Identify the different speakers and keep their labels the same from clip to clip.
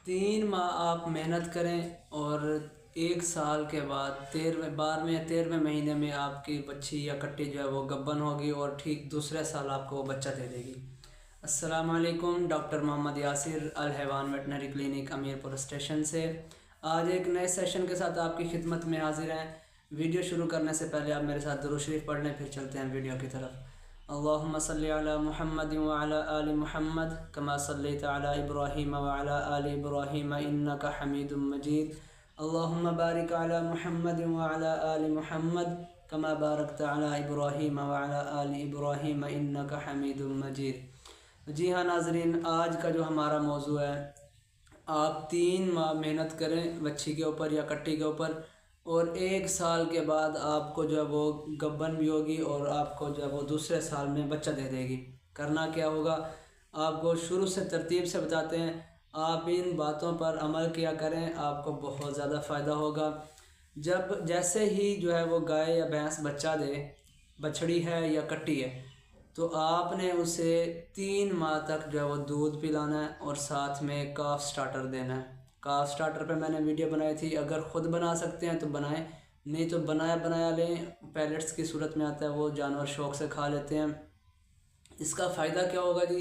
Speaker 1: 3 माह आप मेहनत करें और 1 साल के बाद 12वें या 13वें महीने में आपकी बच्ची या कट्टी जो है वो गब्बन होगी और ठीक दूसरे साल आपको वो बच्चा दे देगी। अस्सलाम वालेकुम, डॉक्टर मोहम्मद यासिर अल हैवान वेटनरी क्लिनिक अमीरपुर स्टेशन से आज एक नए सेशन के साथ आपकी खिदमत में हाजिर हैं। वीडियो शुरू करने से पहले आप मेरे साथ दुरूद शरीफ पढ़ लें, फिर चलते हैं वीडियो की तरफ। अल्लाहुम्मा सल्ली अला मुहम्मद व अला आलि मुहम्मद कमा सल्लैता अला इब्राहीम व अला आलि इब्राहीम इन्नका हमीदुम मजीद। अल्लाहुम्मा बारिक अला मुहम्मद व अला आलि मुहम्मद कमा बारकता अला इब्राहीम व अला आलि इब्राहीम इन्नका हमीदुम मजीद। जी हाँ नाज़रीन, आज का जो हमारा मौजू है, आप 3 माह मेहनत करें बच्ची के ऊपर या कट्टी के ऊपर और 1 साल के बाद आपको जो है वो गब्बन भी होगी और आपको जो है वो दूसरे साल में बच्चा दे देगी। करना क्या होगा, आपको शुरू से तरतीब से बताते हैं। आप इन बातों पर अमल किया करें, आपको बहुत ज़्यादा फ़ायदा होगा। जब जैसे ही जो है वो गाय या भैंस बच्चा दे, बछड़ी है या कट्टी है, तो आपने उसे 3 माह तक जो है वो दूध पिलाना है और साथ में काफ स्टार्टर देना है। काफ स्टार्टर पे मैंने वीडियो बनाई थी, अगर ख़ुद बना सकते हैं तो बनाएं, नहीं तो बनाया बनाया लें। पैलेट्स की सूरत में आता है, वो जानवर शौक़ से खा लेते हैं। इसका फ़ायदा क्या होगा जी,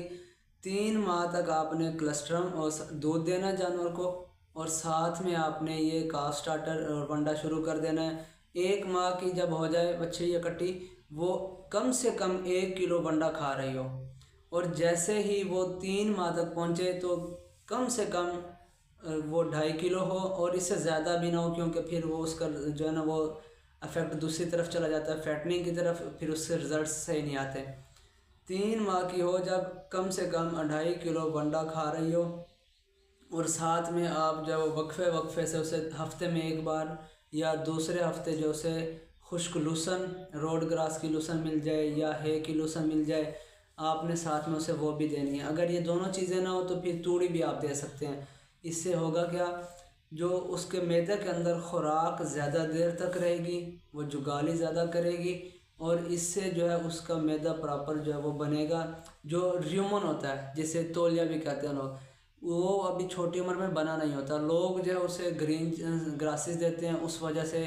Speaker 1: 3 माह तक आपने क्लस्ट्रम और दूध देना है जानवर को और साथ में आपने ये काफ स्टार्टर और वंडा शुरू कर देना है। 1 माह की जब हो जाए बच्चे या कट्टी, वो कम से कम 1 किलो वंडा खा रही हो और जैसे ही वो 3 माह तक पहुँचे तो कम से कम वो 2.5 किलो हो और इससे ज़्यादा भी ना हो, क्योंकि फिर वो उसका जो है ना वो अफेक्ट दूसरी तरफ चला जाता है, फैटनिंग की तरफ, फिर उससे रिज़ल्ट सही नहीं आते। 3 माह की हो जब, कम से कम 2.5 किलो वंडा खा रही हो और साथ में आप जब वक्फे वक्फे से उसे हफ्ते में एक बार या दूसरे हफ्ते जो उसे खुश्क लूसन, रोड ग्रास की लूसन मिल जाए या है की लूसन मिल जाए, आपने साथ में उसे वो भी देनी है। अगर ये दोनों चीज़ें ना हो तो फिर तूड़ी भी आप दे सकते हैं। इससे होगा क्या, जो उसके मैदे के अंदर खुराक ज़्यादा देर तक रहेगी, वो जुगाली ज़्यादा करेगी और इससे जो है उसका मैदा प्रॉपर जो है वो बनेगा। जो र्यूमन होता है, जिसे तौलिया भी कहते हैं लोग, वो अभी छोटी उम्र में बना नहीं होता। लोग जो है उसे ग्रीन ग्रासेस देते हैं, उस वजह से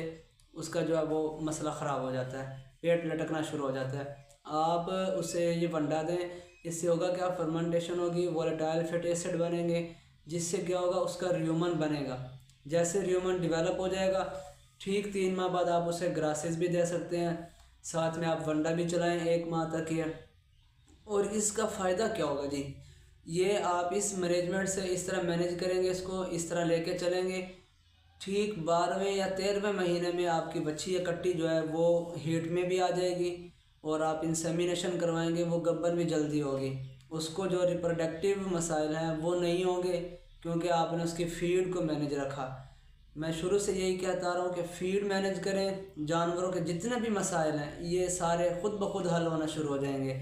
Speaker 1: उसका जो है वो मसला ख़राब हो जाता है, पेट लटकना शुरू हो जाता है। आप उसे ये वंडा दें, इससे होगा क्या, फर्मेंटेशन होगी, वोलेटाइल फैटी एसिड बनेंगे, जिससे क्या होगा, उसका र्यूमन बनेगा। जैसे र्यूमन डेवलप हो जाएगा, ठीक 3 माह बाद आप उसे ग्रासेस भी दे सकते हैं, साथ में आप वंडा भी चलाएं 1 माह तक ही। और इसका फ़ायदा क्या होगा जी, ये आप इस मैनेजमेंट से इस तरह मैनेज करेंगे, इसको इस तरह लेके चलेंगे, ठीक 12वें या 13वें महीने में आपकी बच्ची या कट्टी जो है वो हीट में भी आ जाएगी और आप इंसेमिनेशन करवाएंगे, वो गब्बर भी जल्दी होगी। उसको जो रिप्रोडक्टिव मसाइल हैं वो नहीं होंगे, क्योंकि आपने उसकी फ़ीड को मैनेज रखा। मैं शुरू से यही कहता रहा हूँ कि फ़ीड मैनेज करें, जानवरों के जितने भी मसाइल हैं ये सारे ख़ुद ब खुद हल होना शुरू हो जाएंगे।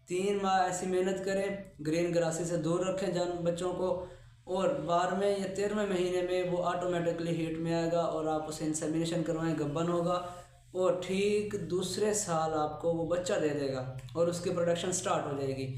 Speaker 1: 3 माह ऐसी मेहनत करें, ग्रीन ग्रासेस से दूर रखें बच्चों को, और 12वें या 13वें महीने में वो ऑटोमेटिकली हीट में आएगा और आप उसे इंसेमिनेशन करवाएं, गब्बन होगा और ठीक दूसरे साल आपको वो बच्चा दे देगा और उसकी प्रोडक्शन स्टार्ट हो जाएगी।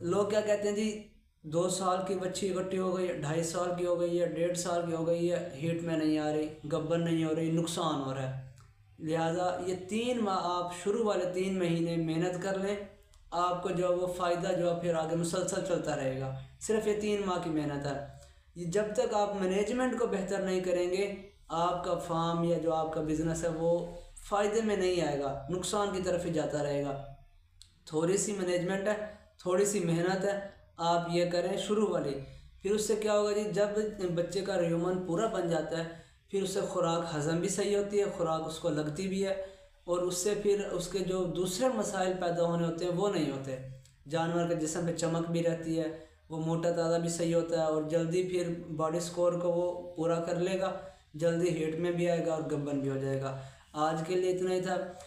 Speaker 1: लोग क्या कहते हैं जी, 2 साल की बच्ची इकट्ठी हो गई, 2.5 साल की हो गई है, 1.5 साल की हो गई है, हीट में नहीं आ रही, गब्बन नहीं हो रही, नुकसान हो रहा है। लिहाजा ये 3 माह आप शुरू वाले 3 महीने मेहनत कर लें, आपको जो वो फ़ायदा जो फिर आगे मुसलसल चलता रहेगा। सिर्फ ये 3 माह की मेहनत है। ये जब तक आप मैनेजमेंट को बेहतर नहीं करेंगे, आपका फार्म या जो आपका बिज़नेस है वो फ़ायदे में नहीं आएगा, नुकसान की तरफ ही जाता रहेगा। थोड़ी सी मैनेजमेंट है, थोड़ी सी मेहनत है, आप ये करें शुरू वाली। फिर उससे क्या होगा जी, जब बच्चे का र्यूमन पूरा बन जाता है, फिर उससे खुराक हज़म भी सही होती है, खुराक उसको लगती भी है और उससे फिर उसके जो दूसरे मसाइल पैदा होने होते हैं वो नहीं होते। जानवर के जिस्म पे चमक भी रहती है, वो मोटा ताज़ा भी सही होता है और जल्दी फिर बॉडी स्कोर को वो पूरा कर लेगा, जल्दी हीट में भी आएगा और गब्बन भी हो जाएगा। आज के लिए इतना ही था।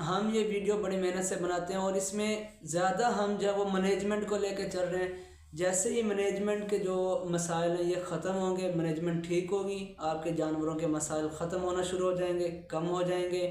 Speaker 1: हम ये वीडियो बड़ी मेहनत से बनाते हैं और इसमें ज़्यादा हम जब वो मैनेजमेंट को लेकर चल रहे हैं, जैसे ही मैनेजमेंट के जो मसाइल हैं ये ख़त्म होंगे, मैनेजमेंट ठीक होगी, आपके जानवरों के मसाइल ख़त्म होना शुरू हो जाएंगे, कम हो जाएंगे।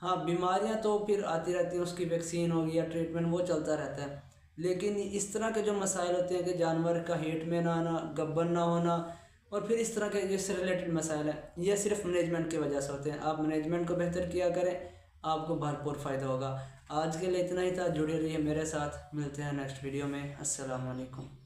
Speaker 1: हाँ, बीमारियां तो फिर आती रहती हैं, उसकी वैक्सीन होगी या ट्रीटमेंट वो चलता रहता है, लेकिन इस तरह के जो मसाइल होते हैं कि जानवर का हेट में ना आना, गब्बन ना होना और फिर इस तरह के जिससे रिलेटेड मसाइल हैं, ये सिर्फ मैनेजमेंट की वजह से होते हैं। आप मैनेजमेंट को बेहतर किया करें, आपको भरपूर फ़ायदा होगा। आज के लिए इतना ही था। जुड़े रहिए मेरे साथ, मिलते हैं नेक्स्ट वीडियो में। अस्सलाम वालेकुम।